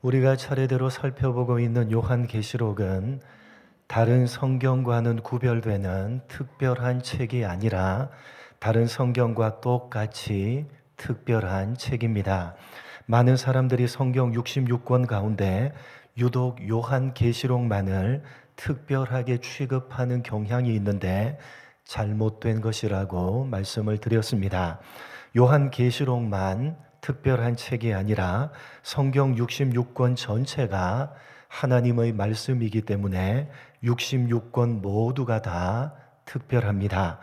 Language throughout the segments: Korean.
우리가 차례대로 살펴보고 있는 요한계시록은 다른 성경과는 구별되는 특별한 책이 아니라 다른 성경과 똑같이 특별한 책입니다. 많은 사람들이 성경 66권 가운데 유독 요한계시록만을 특별하게 취급하는 경향이 있는데 잘못된 것이라고 말씀을 드렸습니다. 요한계시록만 특별한 책이 아니라 성경 66권 전체가 하나님의 말씀이기 때문에 66권 모두가 다 특별합니다.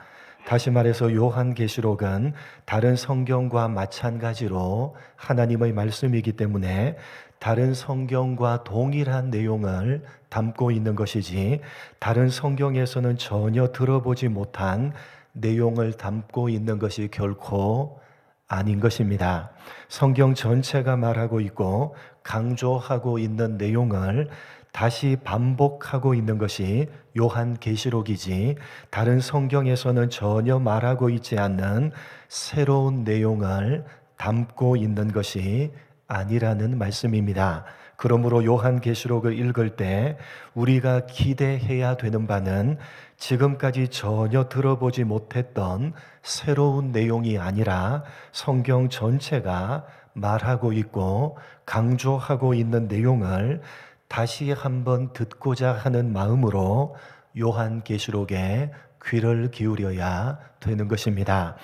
다시 말해서 요한계시록은 다른 성경과 마찬가지로 하나님의 말씀이기 때문에 다른 성경과 동일한 내용을 담고 있는 것이지 다른 성경에서는 전혀 들어보지 못한 내용을 담고 있는 것이 결코 아닌 것입니다. 성경 전체가 말하고 있고 강조하고 있는 내용을 다시 반복하고 있는 것이 요한계시록이지 다른 성경에서는 전혀 말하고 있지 않는 새로운 내용을 담고 있는 것이 아니라는 말씀입니다. 그러므로 요한계시록을 읽을 때 우리가 기대해야 되는 바는 지금까지 전혀 들어보지 못했던 새로운 내용이 아니라 성경 전체가 말하고 있고 강조하고 있는 내용을 다시 한번 듣고자 하는 마음으로 요한계시록에 귀를 기울여야 되는 것입니다.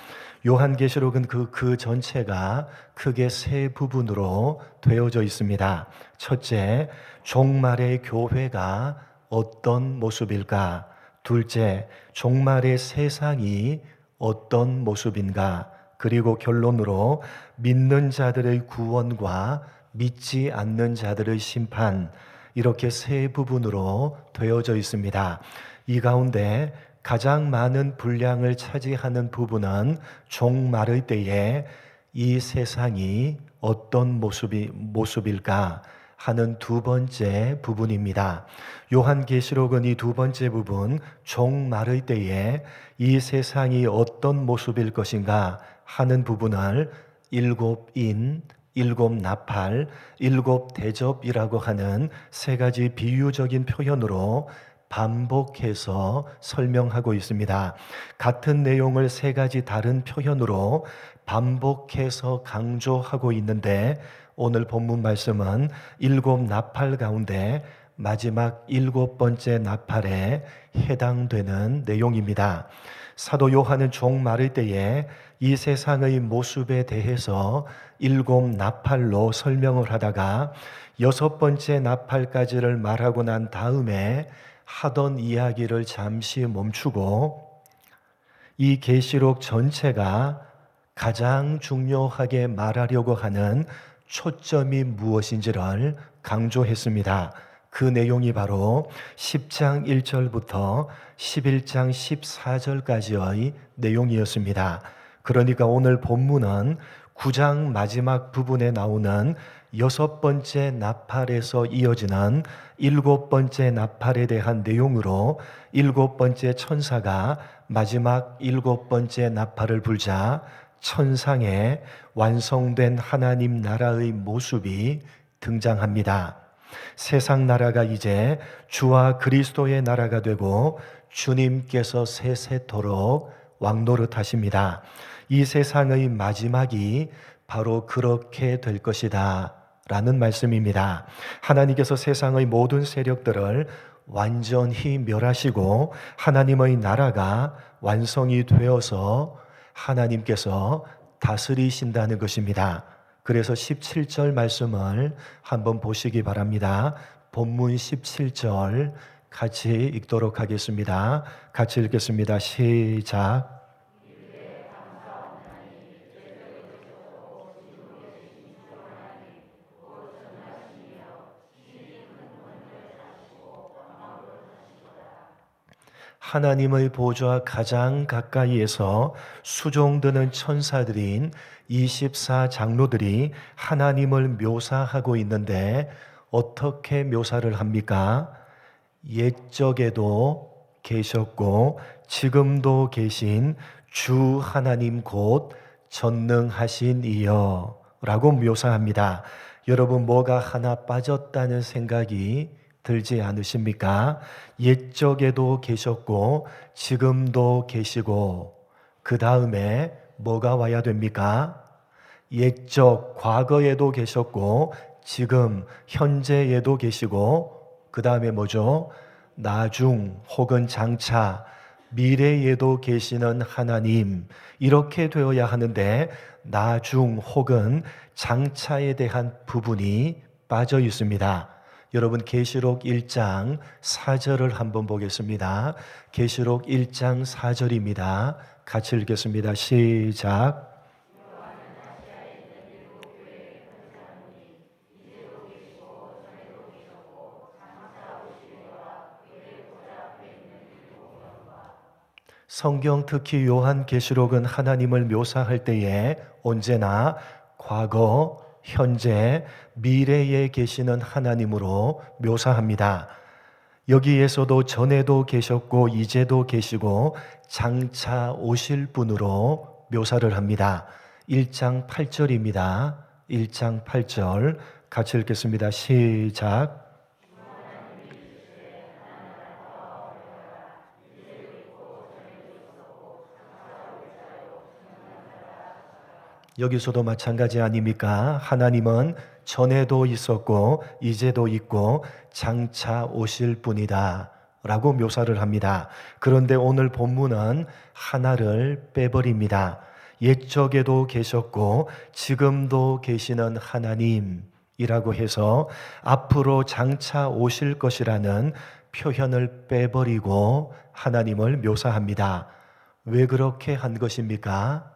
요한계시록은 그 전체가 크게 세 부분으로 되어져 있습니다. 첫째, 종말의 교회가 어떤 모습일까? 둘째, 종말의 세상이 어떤 모습인가? 그리고 결론으로 믿는 자들의 구원과 믿지 않는 자들의 심판, 이렇게 세 부분으로 되어져 있습니다. 이 가운데 가장 많은 분량을 차지하는 부분은 종말의 때에 이 세상이 어떤 모습일까 하는 두 번째 부분입니다. 요한계시록은 이 두 번째 부분, 종말의 때에 이 세상이 어떤 모습일 것인가 하는 부분을 일곱 인, 일곱 나팔, 일곱 대접이라고 하는 세 가지 비유적인 표현으로 반복해서 설명하고 있습니다. 같은 내용을 세 가지 다른 표현으로 반복해서 강조하고 있는데 오늘 본문 말씀은 일곱 나팔 가운데 마지막 일곱 번째 나팔에 해당되는 내용입니다. 사도 요한은 종말의 때에 이 세상의 모습에 대해서 일곱 나팔로 설명을 하다가 여섯 번째 나팔까지를 말하고 난 다음에 하던 이야기를 잠시 멈추고 이 계시록 전체가 가장 중요하게 말하려고 하는 초점이 무엇인지를 강조했습니다. 그 내용이 바로 10장 1절부터 11장 14절까지의 내용이었습니다. 그러니까 오늘 본문은 9장 마지막 부분에 나오는 여섯 번째 나팔에서 이어지는 일곱 번째 나팔에 대한 내용으로 일곱 번째 천사가 마지막 일곱 번째 나팔을 불자 천상에 완성된 하나님 나라의 모습이 등장합니다. 세상 나라가 이제 주와 그리스도의 나라가 되고 주님께서 세세토록 왕노릇하십니다. 이 세상의 마지막이 바로 그렇게 될 것이다 라는 말씀입니다. 하나님께서 세상의 모든 세력들을 완전히 멸하시고 하나님의 나라가 완성이 되어서 하나님께서 다스리신다는 것입니다. 그래서 17절 말씀을 한번 보시기 바랍니다. 본문 17절 같이 읽도록 하겠습니다. 같이 읽겠습니다. 시작. 하나님의 보좌 가장 가까이에서 수종드는 천사들인 24장로들이 하나님을 묘사하고 있는데 어떻게 묘사를 합니까? 옛적에도 계셨고 지금도 계신 주 하나님 곧 전능하신 이여 라고 묘사합니다. 여러분 뭐가 하나 빠졌다는 생각이 들지 않으십니까? 옛적에도 계셨고 지금도 계시고 그 다음에 뭐가 와야 됩니까? 옛적 과거에도 계셨고 지금 현재에도 계시고 그 다음에 뭐죠? 나중 혹은 장차 미래에도 계시는 하나님, 이렇게 되어야 하는데 나중 혹은 장차에 대한 부분이 빠져 있습니다. 여러분 계시록 1장 4절을 한번 보겠습니다. 계시록 1장 4절입니다. 같이 읽겠습니다. 시작. 성경 특히 요한계시록은 하나님을 묘사할 때에 언제나 과거, 현재, 미래에 계시는 하나님으로 묘사합니다. 여기에서도 전에도 계셨고 이제도 계시고 장차 오실 분으로 묘사를 합니다. 1장 8절입니다. 1장 8절 같이 읽겠습니다. 시작. 여기서도 마찬가지 아닙니까? 하나님은 전에도 있었고 이제도 있고 장차 오실 분이다 라고 묘사를 합니다. 그런데 오늘 본문은 하나를 빼버립니다. 옛적에도 계셨고 지금도 계시는 하나님이라고 해서 앞으로 장차 오실 것이라는 표현을 빼버리고 하나님을 묘사합니다. 왜 그렇게 한 것입니까?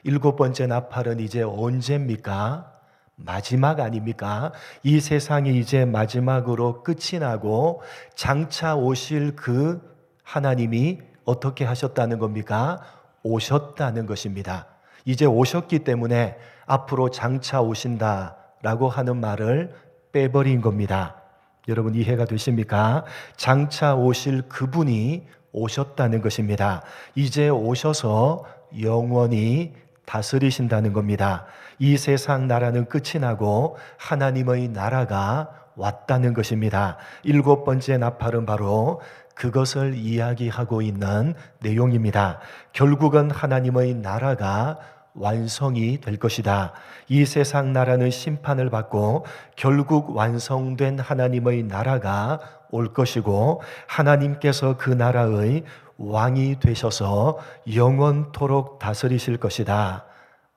7번째 나팔은 이제 언제입니까? 마지막 아닙니까? 이 세상이 이제 마지막으로 끝이 나고 장차 오실 그 하나님이 어떻게 하셨다는 겁니까? 오셨다는 것입니다. 이제 오셨기 때문에 앞으로 장차 오신다라고 하는 말을 빼버린 겁니다. 여러분 이해가 되십니까? 장차 오실 그분이 오셨다는 것입니다. 이제 오셔서 영원히 다스리신다는 겁니다. 이 세상 나라는 끝이 나고 하나님의 나라가 왔다는 것입니다. 7번째 나팔은 바로 그것을 이야기하고 있는 내용입니다. 결국은 하나님의 나라가 완성이 될 것이다. 이 세상 나라는 심판을 받고 결국 완성된 하나님의 나라가 올 것이고 하나님께서 그 나라의 왕이 되셔서 영원토록 다스리실 것이다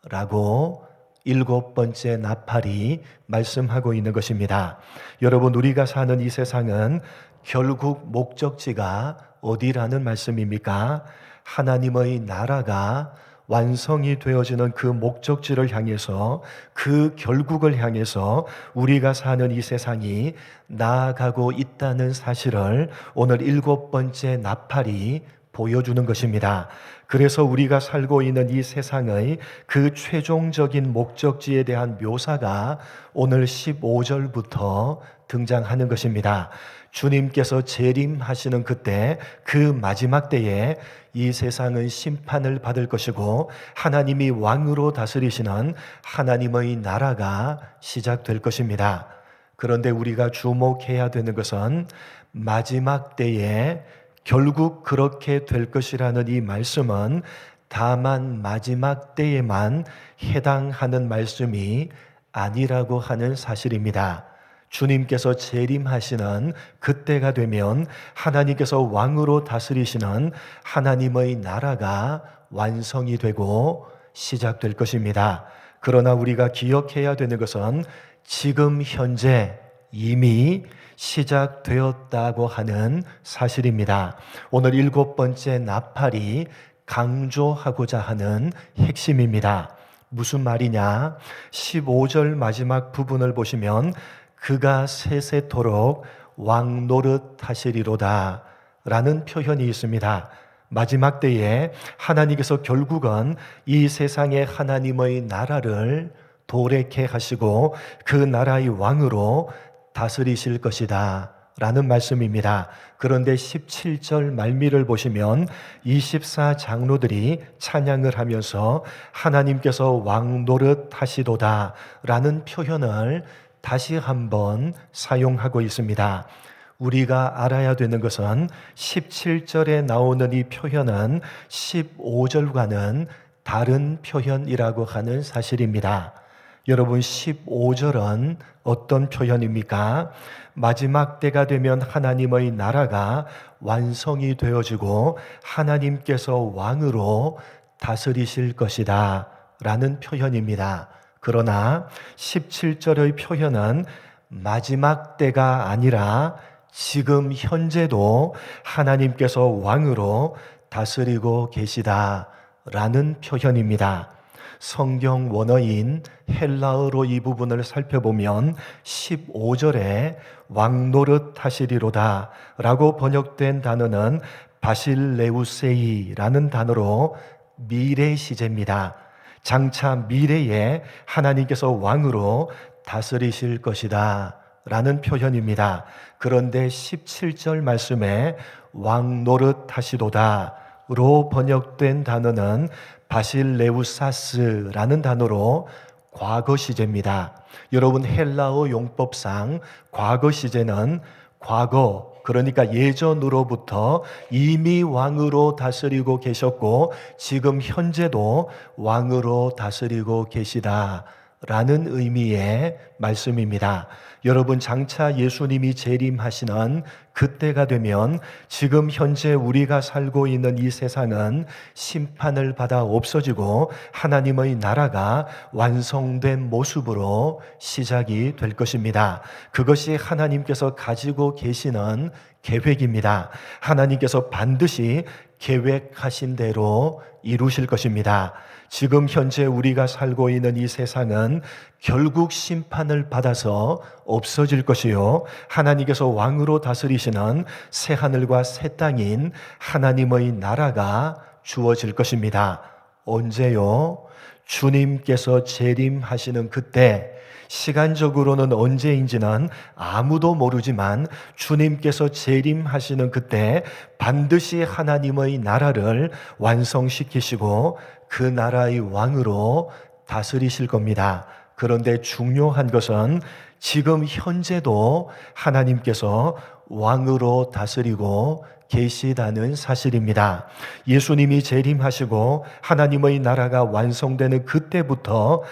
라고 7번째 나팔이 말씀하고 있는 것입니다. 여러분 우리가 사는 이 세상은 결국 목적지가 어디라는 말씀입니까? 하나님의 나라가 완성이 되어지는 그 목적지를 향해서 그 결국을 향해서 우리가 사는 이 세상이 나아가고 있다는 사실을 오늘 7번째 나팔이 보여주는 것입니다. 그래서 우리가 살고 있는 이 세상의 그 최종적인 목적지에 대한 묘사가 오늘 15절부터 등장하는 것입니다. 주님께서 재림하시는 그때 그 마지막 때에 이 세상은 심판을 받을 것이고 하나님이 왕으로 다스리시는 하나님의 나라가 시작될 것입니다. 그런데 우리가 주목해야 되는 것은 마지막 때에 결국 그렇게 될 것이라는 이 말씀은 다만 마지막 때에만 해당하는 말씀이 아니라고 하는 사실입니다. 주님께서 재림하시는 그때가 되면 하나님께서 왕으로 다스리시는 하나님의 나라가 완성이 되고 시작될 것입니다. 그러나 우리가 기억해야 되는 것은 지금 현재 이미 시작되었다고 하는 사실입니다. 오늘 7번째 나팔이 강조하고자 하는 핵심입니다. 무슨 말이냐? 15절 마지막 부분을 보시면 그가 세세토록 왕 노릇하시리로다 라는 표현이 있습니다. 마지막 때에 하나님께서 결국은 이 세상의 하나님의 나라를 도래케 하시고 그 나라의 왕으로 다스리실 것이다 라는 말씀입니다. 그런데 17절 말미를 보시면 24장로들이 찬양을 하면서 하나님께서 왕 노릇하시도다 라는 표현을 다시 한번 사용하고 있습니다. 우리가 알아야 되는 것은 17절에 나오는 이 표현은 15절과는 다른 표현이라고 하는 사실입니다. 여러분, 15절은 어떤 표현입니까? 마지막 때가 되면 하나님의 나라가 완성이 되어지고 하나님께서 왕으로 다스리실 것이다 라는 표현입니다. 그러나 17절의 표현은 마지막 때가 아니라 지금 현재도 하나님께서 왕으로 다스리고 계시다 라는 표현입니다. 성경 원어인 헬라어로 이 부분을 살펴보면 15절에 왕노릇 하시리로다 라고 번역된 단어는 바실레우세이라는 단어로 미래 시제입니다. 장차 미래에 하나님께서 왕으로 다스리실 것이다 라는 표현입니다. 그런데 17절 말씀에 왕노릇 하시도다 로 번역된 단어는 바실레우사스라는 단어로 과거 시제입니다. 여러분, 헬라어 용법상 과거 시제는 과거, 그러니까 예전으로부터 이미 왕으로 다스리고 계셨고 지금 현재도 왕으로 다스리고 계시다라는 의미의 말씀입니다. 여러분, 장차 예수님이 재림하시는 그때가 되면 지금 현재 우리가 살고 있는 이 세상은 심판을 받아 없어지고 하나님의 나라가 완성된 모습으로 시작이 될 것입니다. 그것이 하나님께서 가지고 계시는 계획입니다. 하나님께서 반드시 계획하신 대로 이루실 것입니다. 지금 현재 우리가 살고 있는 이 세상은 결국 심판을 받아서 없어질 것이요, 하나님께서 왕으로 다스리시는 새 하늘과 새 땅인 하나님의 나라가 주어질 것입니다. 언제요? 주님께서 재림하시는 그때, 시간적으로는 언제인지는 아무도 모르지만 주님께서 재림하시는 그때 반드시 하나님의 나라를 완성시키시고 그 나라의 왕으로 다스리실 겁니다. 그런데 중요한 것은 지금 현재도 하나님께서 왕으로 다스리고 계시다는 사실입니다. 예수님이 재림하시고 하나님의 나라가 완성되는 그때부터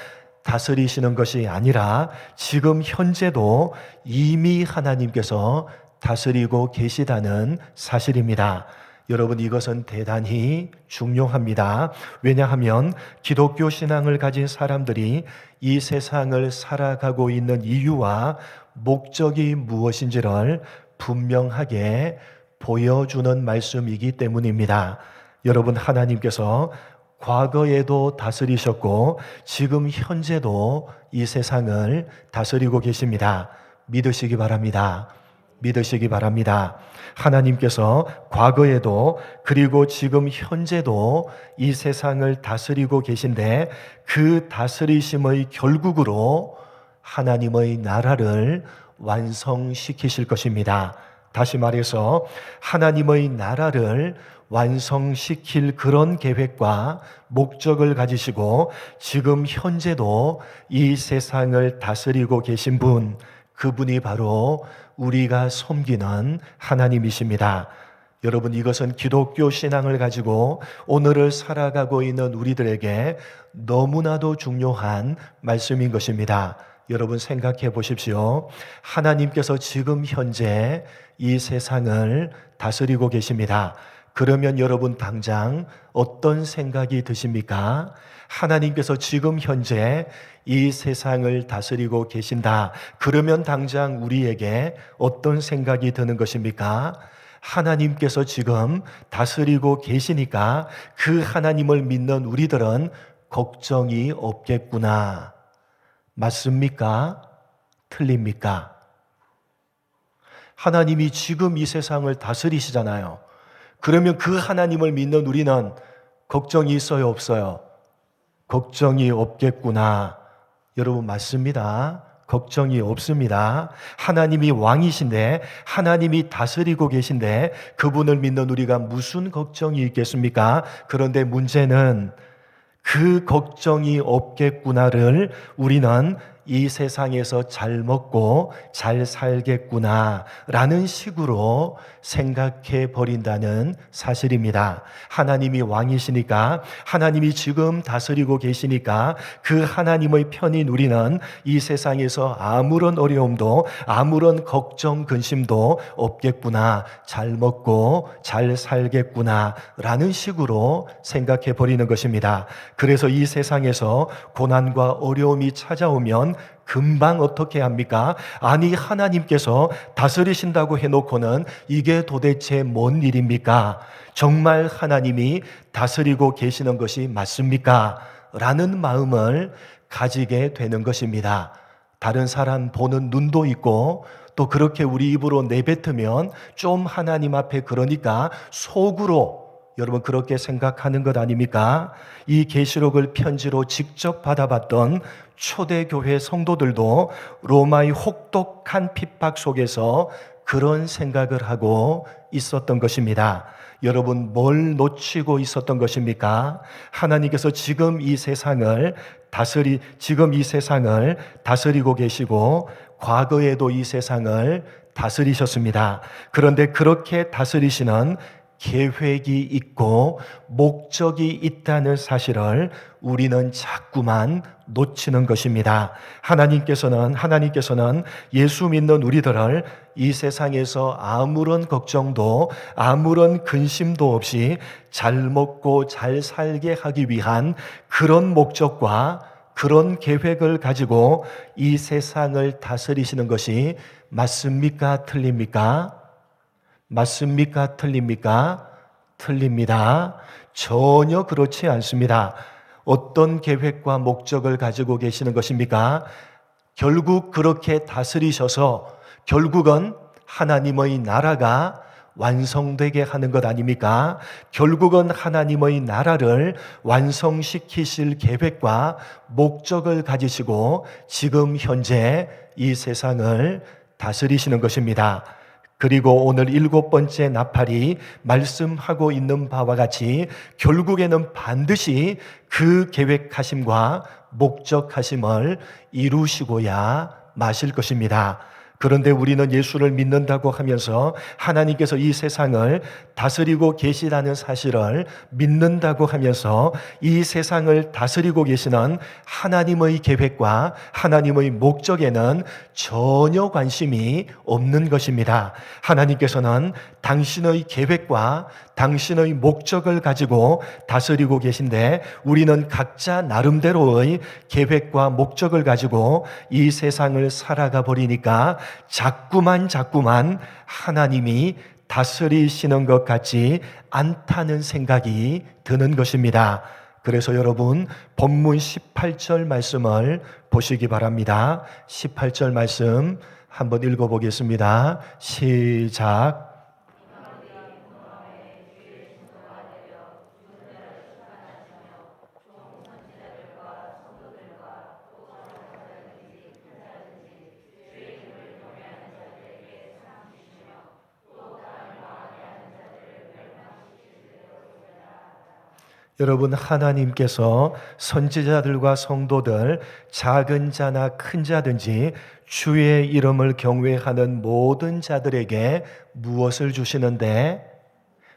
다스리시는 것이 아니라 지금 현재도 이미 하나님께서 다스리고 계시다는 사실입니다. 여러분, 이것은 대단히 중요합니다. 왜냐하면 기독교 신앙을 가진 사람들이 이 세상을 살아가고 있는 이유와 목적이 무엇인지를 분명하게 보여주는 말씀이기 때문입니다. 여러분, 하나님께서 과거에도 다스리셨고 지금 현재도 이 세상을 다스리고 계십니다. 믿으시기 바랍니다. 믿으시기 바랍니다. 하나님께서 과거에도 그리고 지금 현재도 이 세상을 다스리고 계신데 그 다스리심의 결국으로 하나님의 나라를 완성시키실 것입니다. 다시 말해서 하나님의 나라를 완성시킬 그런 계획과 목적을 가지시고 지금 현재도 이 세상을 다스리고 계신 분, 그분이 바로 우리가 섬기는 하나님이십니다. 여러분, 이것은 기독교 신앙을 가지고 오늘을 살아가고 있는 우리들에게 너무나도 중요한 말씀인 것입니다. 여러분, 생각해 보십시오. 하나님께서 지금 현재 이 세상을 다스리고 계십니다. 그러면 여러분, 당장 어떤 생각이 드십니까? 하나님께서 지금 현재 이 세상을 다스리고 계신다. 그러면 당장 우리에게 어떤 생각이 드는 것입니까? 하나님께서 지금 다스리고 계시니까 그 하나님을 믿는 우리들은 걱정이 없겠구나. 맞습니까? 틀립니까? 하나님이 지금 이 세상을 다스리시잖아요. 그러면 그 하나님을 믿는 우리는 걱정이 있어요, 없어요? 걱정이 없겠구나. 여러분, 맞습니다. 걱정이 없습니다. 하나님이 왕이신데, 하나님이 다스리고 계신데 그분을 믿는 우리가 무슨 걱정이 있겠습니까? 그런데 문제는 그 걱정이 없겠구나를 우리는 이 세상에서 잘 먹고 잘 살겠구나 라는 식으로 생각해 버린다는 사실입니다. 하나님이 왕이시니까, 하나님이 지금 다스리고 계시니까 그 하나님의 편히 누리는 이 세상에서 아무런 어려움도 아무런 걱정 근심도 없겠구나, 잘 먹고 잘 살겠구나 라는 식으로 생각해 버리는 것입니다. 그래서 이 세상에서 고난과 어려움이 찾아오면 금방 어떻게 합니까? 아니, 하나님께서 다스리신다고 해놓고는 이게 도대체 뭔 일입니까? 정말 하나님이 다스리고 계시는 것이 맞습니까? 라는 마음을 가지게 되는 것입니다. 다른 사람 보는 눈도 있고, 또 그렇게 우리 입으로 내뱉으면 좀 하나님 앞에 그러니까 속으로 여러분 그렇게 생각하는 것 아닙니까? 이 계시록을 편지로 직접 받아봤던 초대교회 성도들도 로마의 혹독한 핍박 속에서 그런 생각을 하고 있었던 것입니다. 여러분, 뭘 놓치고 있었던 것입니까? 하나님께서 지금 이 세상을 다스리고 계시고 과거에도 이 세상을 다스리셨습니다. 그런데 그렇게 다스리시는 계획이 있고 목적이 있다는 사실을 우리는 자꾸만 놓치는 것입니다. 하나님께서는 예수 믿는 우리들을 이 세상에서 아무런 걱정도 아무런 근심도 없이 잘 먹고 잘 살게 하기 위한 그런 목적과 그런 계획을 가지고 이 세상을 다스리시는 것이 맞습니까? 틀립니까? 맞습니까? 틀립니까? 틀립니다. 전혀 그렇지 않습니다. 어떤 계획과 목적을 가지고 계시는 것입니까? 결국 그렇게 다스리셔서 결국은 하나님의 나라가 완성되게 하는 것 아닙니까? 결국은 하나님의 나라를 완성시키실 계획과 목적을 가지시고 지금 현재 이 세상을 다스리시는 것입니다. 그리고 오늘 7번째 나팔이 말씀하고 있는 바와 같이 결국에는 반드시 그 계획하심과 목적하심을 이루시고야 마실 것입니다. 그런데 우리는 예수를 믿는다고 하면서 하나님께서 이 세상을 다스리고 계시다는 사실을 믿는다고 하면서 이 세상을 다스리고 계시는 하나님의 계획과 하나님의 목적에는 전혀 관심이 없는 것입니다. 하나님께서는 당신의 계획과 당신의 목적을 가지고 다스리고 계신데 우리는 각자 나름대로의 계획과 목적을 가지고 이 세상을 살아가 버리니까 자꾸만 하나님이 다스리시는 것 같지 않다는 생각이 드는 것입니다. 그래서 여러분 본문 18절 말씀을 보시기 바랍니다. 18절 말씀 한번 읽어보겠습니다. 시작. 여러분, 하나님께서 선지자들과 성도들, 작은 자나 큰 자든지 주의 이름을 경외하는 모든 자들에게 무엇을 주시는데?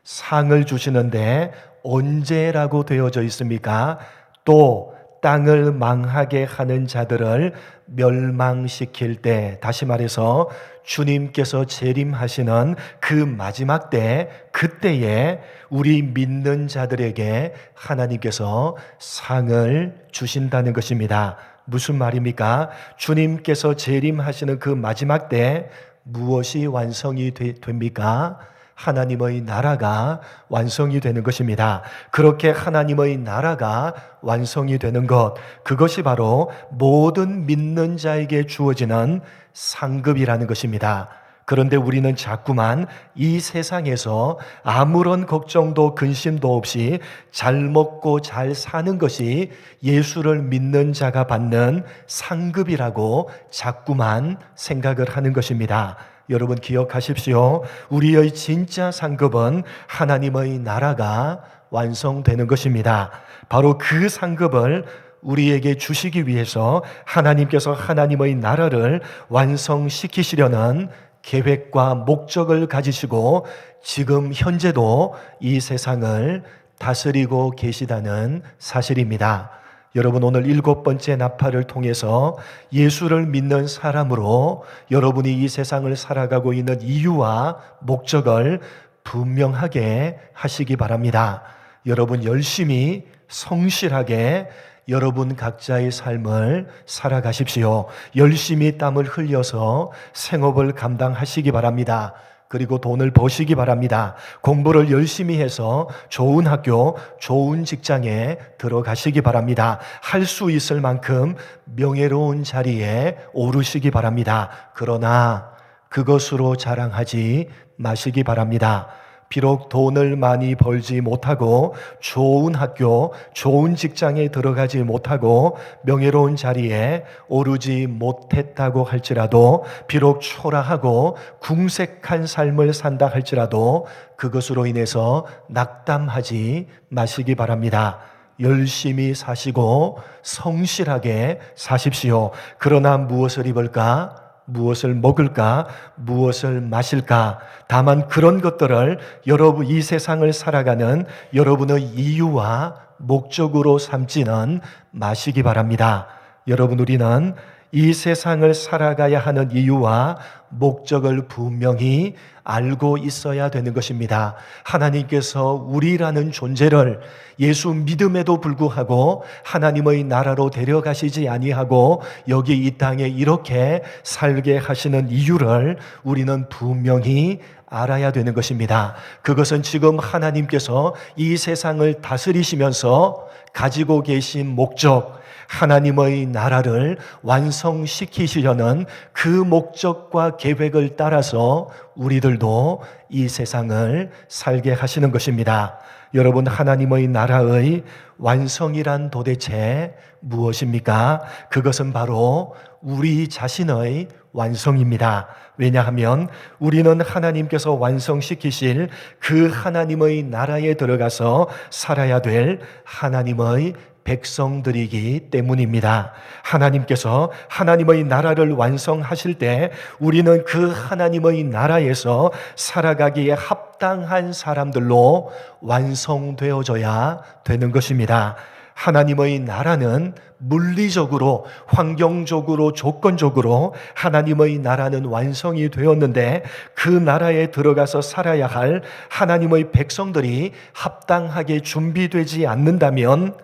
상을 주시는데 언제라고 되어져 있습니까? 또 땅을 망하게 하는 자들을 멸망시킬 때, 다시 말해서 주님께서 재림하시는 그 마지막 때, 그때에 우리 믿는 자들에게 하나님께서 상을 주신다는 것입니다. 무슨 말입니까? 주님께서 재림하시는 그 마지막 때 무엇이 완성이 됩니까? 하나님의 나라가 완성이 되는 것입니다. 그렇게 하나님의 나라가 완성이 되는 것, 그것이 바로 모든 믿는 자에게 주어지는 상급이라는 것입니다. 그런데 우리는 자꾸만 이 세상에서 아무런 걱정도 근심도 없이 잘 먹고 잘 사는 것이 예수를 믿는 자가 받는 상급이라고 자꾸만 생각을 하는 것입니다. 여러분 기억하십시오. 우리의 진짜 상급은 하나님의 나라가 완성되는 것입니다. 바로 그 상급을 우리에게 주시기 위해서 하나님께서 하나님의 나라를 완성시키시려는 계획과 목적을 가지시고 지금 현재도 이 세상을 다스리고 계시다는 사실입니다. 여러분, 오늘 7번째 나팔을 통해서 예수를 믿는 사람으로 여러분이 이 세상을 살아가고 있는 이유와 목적을 분명하게 하시기 바랍니다. 여러분, 열심히 성실하게 여러분 각자의 삶을 살아가십시오. 열심히 땀을 흘려서 생업을 감당하시기 바랍니다. 그리고 돈을 버시기 바랍니다. 공부를 열심히 해서 좋은 학교, 좋은 직장에 들어가시기 바랍니다. 할 수 있을 만큼 명예로운 자리에 오르시기 바랍니다. 그러나 그것으로 자랑하지 마시기 바랍니다. 비록 돈을 많이 벌지 못하고 좋은 학교, 좋은 직장에 들어가지 못하고 명예로운 자리에 오르지 못했다고 할지라도, 비록 초라하고 궁색한 삶을 산다 할지라도 그것으로 인해서 낙담하지 마시기 바랍니다. 열심히 사시고 성실하게 사십시오. 그러나 무엇을 입을까? 무엇을 먹을까? 무엇을 마실까? 다만 그런 것들을 여러분, 이 세상을 살아가는 여러분의 이유와 목적으로 삼지는 마시기 바랍니다. 여러분, 우리는 이 세상을 살아가야 하는 이유와 목적을 분명히 알고 있어야 되는 것입니다. 하나님께서 우리라는 존재를 예수 믿음에도 불구하고 하나님의 나라로 데려가시지 아니하고 여기 이 땅에 이렇게 살게 하시는 이유를 우리는 분명히 알아야 되는 것입니다. 그것은 지금 하나님께서 이 세상을 다스리시면서 가지고 계신 목적, 하나님의 나라를 완성시키시려는 그 목적과 계획을 따라서 우리들도 이 세상을 살게 하시는 것입니다. 여러분, 하나님의 나라의 완성이란 도대체 무엇입니까? 그것은 바로 우리 자신의 완성입니다. 왜냐하면 우리는 하나님께서 완성시키실 그 하나님의 나라에 들어가서 살아야 될 하나님의 백성들이기 때문입니다. 하나님께서 하나님의 나라를 완성하실 때 우리는 그 하나님의 나라에서 살아가기에 합당한 사람들로 완성되어져야 되는 것입니다. 하나님의 나라는 물리적으로, 환경적으로, 조건적으로 하나님의 나라는 완성이 되었는데 그 나라에 들어가서 살아야 할 하나님의 백성들이 합당하게 준비되지 않는다면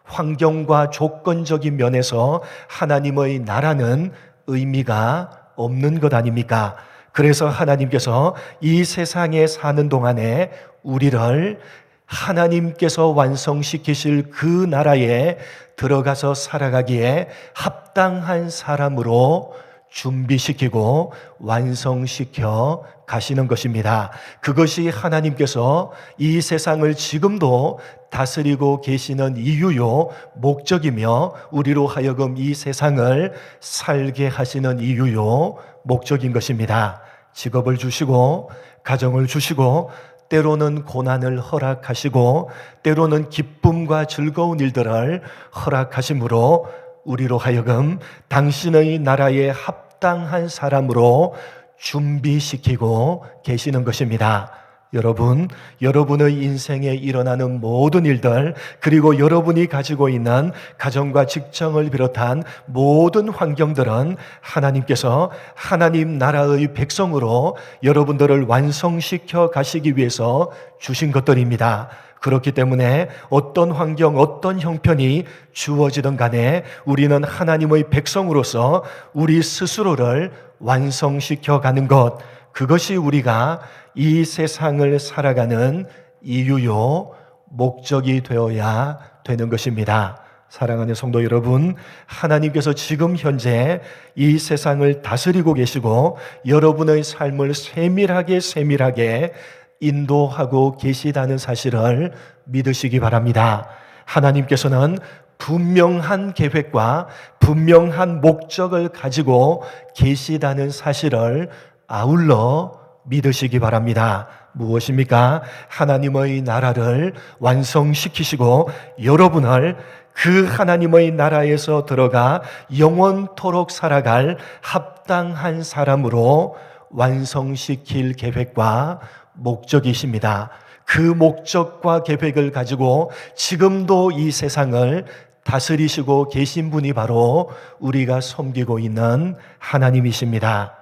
환경과 조건적인 면에서 하나님의 나라는 의미가 없는 것 아닙니까? 그래서 하나님께서 이 세상에 사는 동안에 우리를 하나님께서 완성시키실 그 나라에 들어가서 살아가기에 합당한 사람으로 준비시키고 완성시켜 가시는 것입니다. 그것이 하나님께서 이 세상을 지금도 다스리고 계시는 이유요, 목적이며 우리로 하여금 이 세상을 살게 하시는 이유요, 목적인 것입니다. 직업을 주시고 가정을 주시고 때로는 고난을 허락하시고 때로는 기쁨과 즐거운 일들을 허락하심으로 우리로 하여금 당신의 나라에 합당한 사람으로 준비시키고 계시는 것입니다. 여러분, 여러분의 인생에 일어나는 모든 일들, 그리고 여러분이 가지고 있는 가정과 직장을 비롯한 모든 환경들은 하나님께서 하나님 나라의 백성으로 여러분들을 완성시켜 가시기 위해서 주신 것들입니다. 그렇기 때문에 어떤 환경, 어떤 형편이 주어지든 간에 우리는 하나님의 백성으로서 우리 스스로를 완성시켜 가는 것, 그것이 우리가 이 세상을 살아가는 이유요, 목적이 되어야 되는 것입니다. 사랑하는 성도 여러분, 하나님께서 지금 현재 이 세상을 다스리고 계시고 여러분의 삶을 세밀하게 인도하고 계시다는 사실을 믿으시기 바랍니다. 하나님께서는 분명한 계획과 분명한 목적을 가지고 계시다는 사실을 아울러 믿으시기 바랍니다. 무엇입니까? 하나님의 나라를 완성시키시고 여러분을 그 하나님의 나라에서 들어가 영원토록 살아갈 합당한 사람으로 완성시킬 계획과 목적이십니다. 그 목적과 계획을 가지고 지금도 이 세상을 다스리시고 계신 분이 바로 우리가 섬기고 있는 하나님이십니다.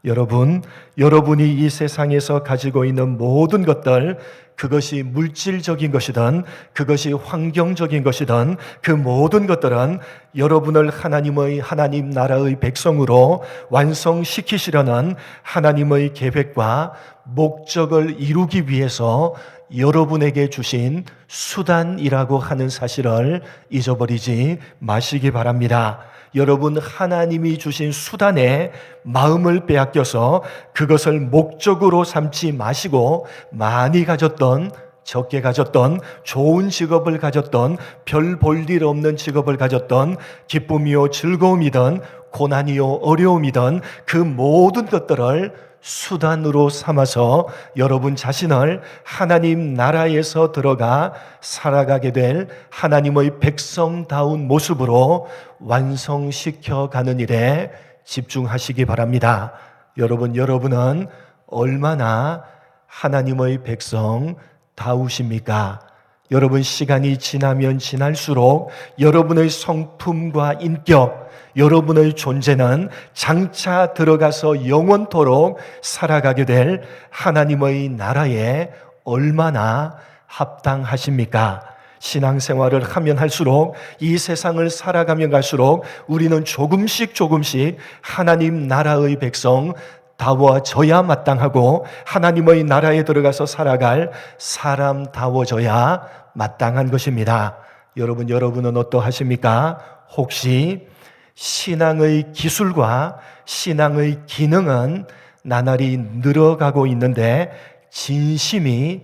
여러분이 이 세상에서 가지고 있는 모든 것들, 그것이 물질적인 것이든 그것이 환경적인 것이든 그 모든 것들은 여러분을 하나님 나라의 백성으로 완성시키시려는 하나님의 계획과 목적을 이루기 위해서 여러분에게 주신 수단이라고 하는 사실을 잊어버리지 마시기 바랍니다. 여러분, 하나님이 주신 수단에 마음을 빼앗겨서 그것을 목적으로 삼지 마시고 많이 가졌던, 적게 가졌던, 좋은 직업을 가졌던, 별 볼 일 없는 직업을 가졌던, 기쁨이요 즐거움이든 고난이요 어려움이든 그 모든 것들을 수단으로 삼아서 여러분 자신을 하나님 나라에서 들어가 살아가게 될 하나님의 백성다운 모습으로 완성시켜 가는 일에 집중하시기 바랍니다. 여러분은 얼마나 하나님의 백성다우십니까? 여러분, 시간이 지나면 지날수록 여러분의 성품과 인격, 여러분의 존재는 장차 들어가서 영원토록 살아가게 될 하나님의 나라에 얼마나 합당하십니까? 신앙생활을 하면 할수록, 이 세상을 살아가면 갈수록 우리는 조금씩 하나님 나라의 백성 다워져야 마땅하고 하나님의 나라에 들어가서 살아갈 사람다워져야 마땅한 것입니다. 여러분은 어떠하십니까? 혹시 신앙의 기술과 신앙의 기능은 나날이 늘어가고 있는데 진심이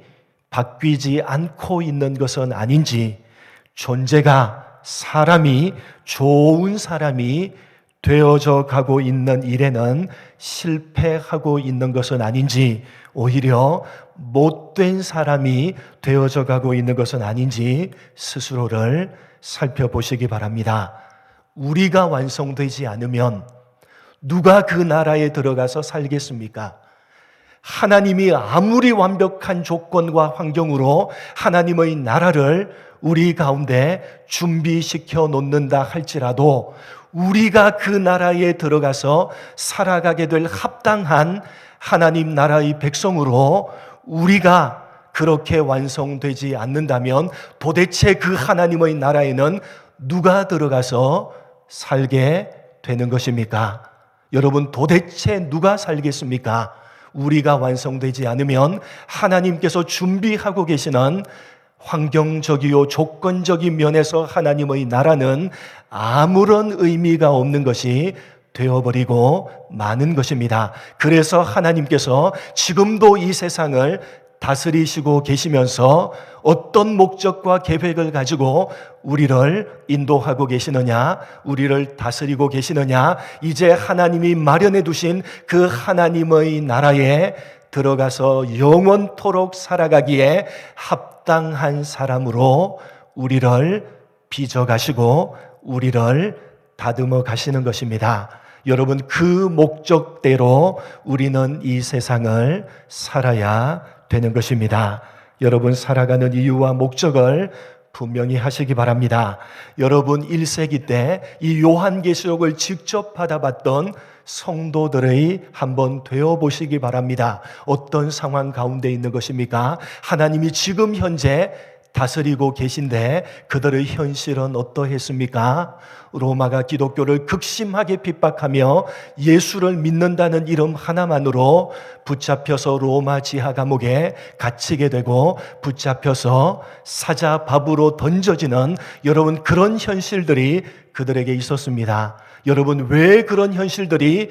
바뀌지 않고 있는 것은 아닌지, 존재가 좋은 사람이 되어져 가고 있는 일에는 실패하고 있는 것은 아닌지, 오히려 못된 사람이 되어져 가고 있는 것은 아닌지 스스로를 살펴보시기 바랍니다. 우리가 완성되지 않으면 누가 그 나라에 들어가서 살겠습니까? 하나님이 아무리 완벽한 조건과 환경으로 하나님의 나라를 우리 가운데 준비시켜 놓는다 할지라도 우리가 그 나라에 들어가서 살아가게 될 합당한 하나님 나라의 백성으로 우리가 그렇게 완성되지 않는다면 도대체 그 하나님의 나라에는 누가 들어가서 살게 되는 것입니까? 여러분, 도대체 누가 살겠습니까? 우리가 완성되지 않으면 하나님께서 준비하고 계시는 환경적이요 조건적인 면에서 하나님의 나라는 아무런 의미가 없는 것이 되어버리고 마는 것입니다. 그래서 하나님께서 지금도 이 세상을 다스리시고 계시면서 어떤 목적과 계획을 가지고 우리를 인도하고 계시느냐, 우리를 다스리고 계시느냐, 이제 하나님이 마련해 두신 그 하나님의 나라에 들어가서 영원토록 살아가기에 합당한 사람으로 우리를 빚어가시고 우리를 다듬어 가시는 것입니다. 여러분, 그 목적대로 우리는 이 세상을 살아야 되는 것입니다. 여러분, 살아가는 이유와 목적을 분명히 하시기 바랍니다. 여러분, 1세기 때 이 요한계시록을 직접 받아봤던 성도들의 한번 되어보시기 바랍니다. 어떤 상황 가운데 있는 것입니까? 하나님이 지금 현재 다스리고 계신데 그들의 현실은 어떠했습니까? 로마가 기독교를 극심하게 핍박하며 예수를 믿는다는 이름 하나만으로 붙잡혀서 로마 지하 감옥에 갇히게 되고 붙잡혀서 사자밥으로 던져지는 여러분 그런 현실들이 그들에게 있었습니다. 여러분, 왜 그런 현실들이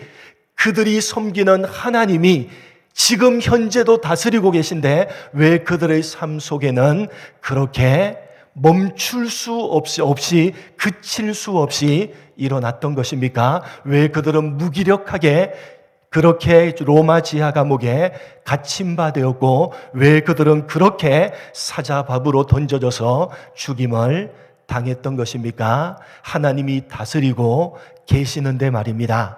그들이 섬기는 하나님이 지금 현재도 다스리고 계신데 왜 그들의 삶 속에는 그렇게 멈출 수 없이 그칠 수 없이 일어났던 것입니까? 왜 그들은 무기력하게 그렇게 로마 지하 감옥에 갇힌 바 되었고 왜 그들은 그렇게 사자밥으로 던져져서 죽임을 당했던 것입니까? 하나님이 다스리고 계시는데 말입니다.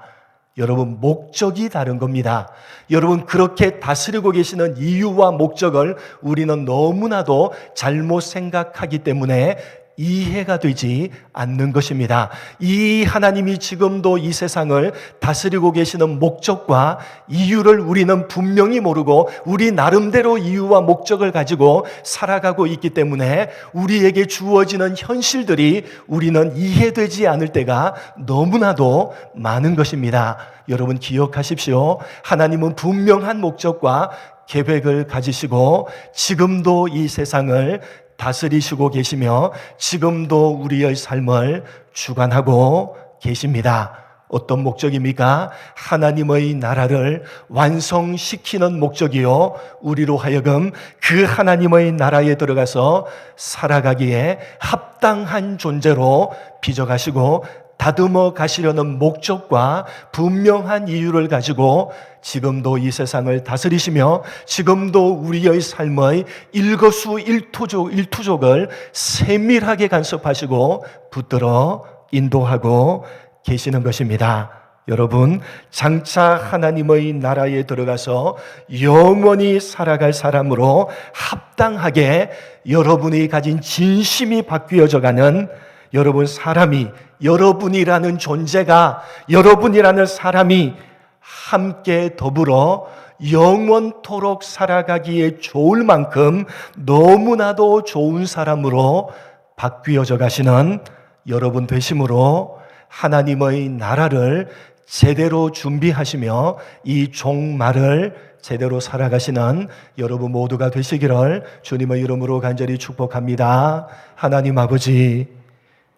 여러분, 목적이 다른 겁니다. 여러분, 그렇게 다스리고 계시는 이유와 목적을 우리는 너무나도 잘못 생각하기 때문에 이해가 되지 않는 것입니다. 이 하나님이 지금도 이 세상을 다스리고 계시는 목적과 이유를 우리는 분명히 모르고 우리 나름대로 이유와 목적을 가지고 살아가고 있기 때문에 우리에게 주어지는 현실들이 우리는 이해되지 않을 때가 너무나도 많은 것입니다. 여러분, 기억하십시오. 하나님은 분명한 목적과 계획을 가지시고 지금도 이 세상을 다스리시고 계시며 지금도 우리의 삶을 주관하고 계십니다. 어떤 목적입니까? 하나님의 나라를 완성시키는 목적이요, 우리로 하여금 그 하나님의 나라에 들어가서 살아가기에 합당한 존재로 빚어가시고 다듬어 가시려는 목적과 분명한 이유를 가지고 지금도 이 세상을 다스리시며 지금도 우리의 삶의 일거수일투족을 세밀하게 간섭하시고 붙들어 인도하고 계시는 것입니다. 여러분, 장차 하나님의 나라에 들어가서 영원히 살아갈 사람으로 합당하게 여러분이 가진 진심이 바뀌어져가는 여러분 사람이, 여러분이라는 존재가, 여러분이라는 사람이 함께 더불어 영원토록 살아가기에 좋을 만큼 너무나도 좋은 사람으로 바뀌어져 가시는 여러분 되심으로 하나님의 나라를 제대로 준비하시며 이 종말을 제대로 살아가시는 여러분 모두가 되시기를 주님의 이름으로 간절히 축복합니다. 하나님 아버지,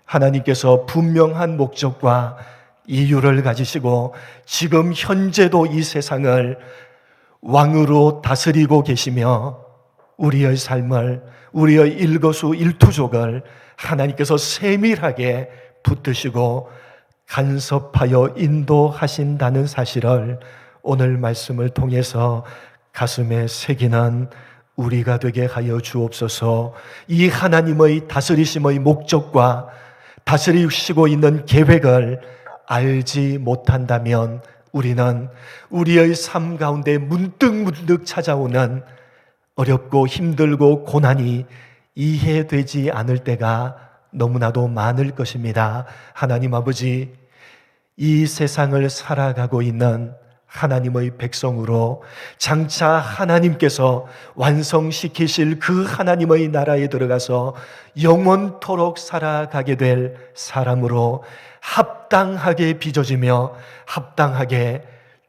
하나님께서 분명한 목적과 이유를 가지시고 지금 현재도 이 세상을 왕으로 다스리고 계시며 우리의 삶을, 우리의 일거수일투족을 하나님께서 세밀하게 붙드시고 간섭하여 인도하신다는 사실을 오늘 말씀을 통해서 가슴에 새기는 우리가 되게 하여 주옵소서. 이 하나님의 다스리심의 목적과 다스리시고 있는 계획을 알지 못한다면 우리는 우리의 삶 가운데 문득문득 찾아오는 어렵고 힘들고 고난이 이해되지 않을 때가 너무나도 많을 것입니다. 하나님 아버지, 이 세상을 살아가고 있는 하나님의 백성으로 장차 하나님께서 완성시키실 그 하나님의 나라에 들어가서 영원토록 살아가게 될 사람으로 합당하게 빚어지며 합당하게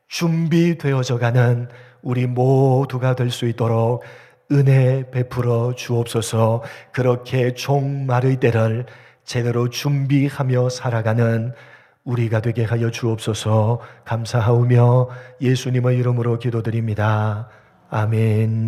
준비되어져 가는 우리 모두가 될 수 있도록 은혜 베풀어 주옵소서. 그렇게 종말의 때를 제대로 준비하며 살아가는 우리가 되게 하여 주옵소서. 감사하오며 예수님의 이름으로 기도드립니다. 아멘.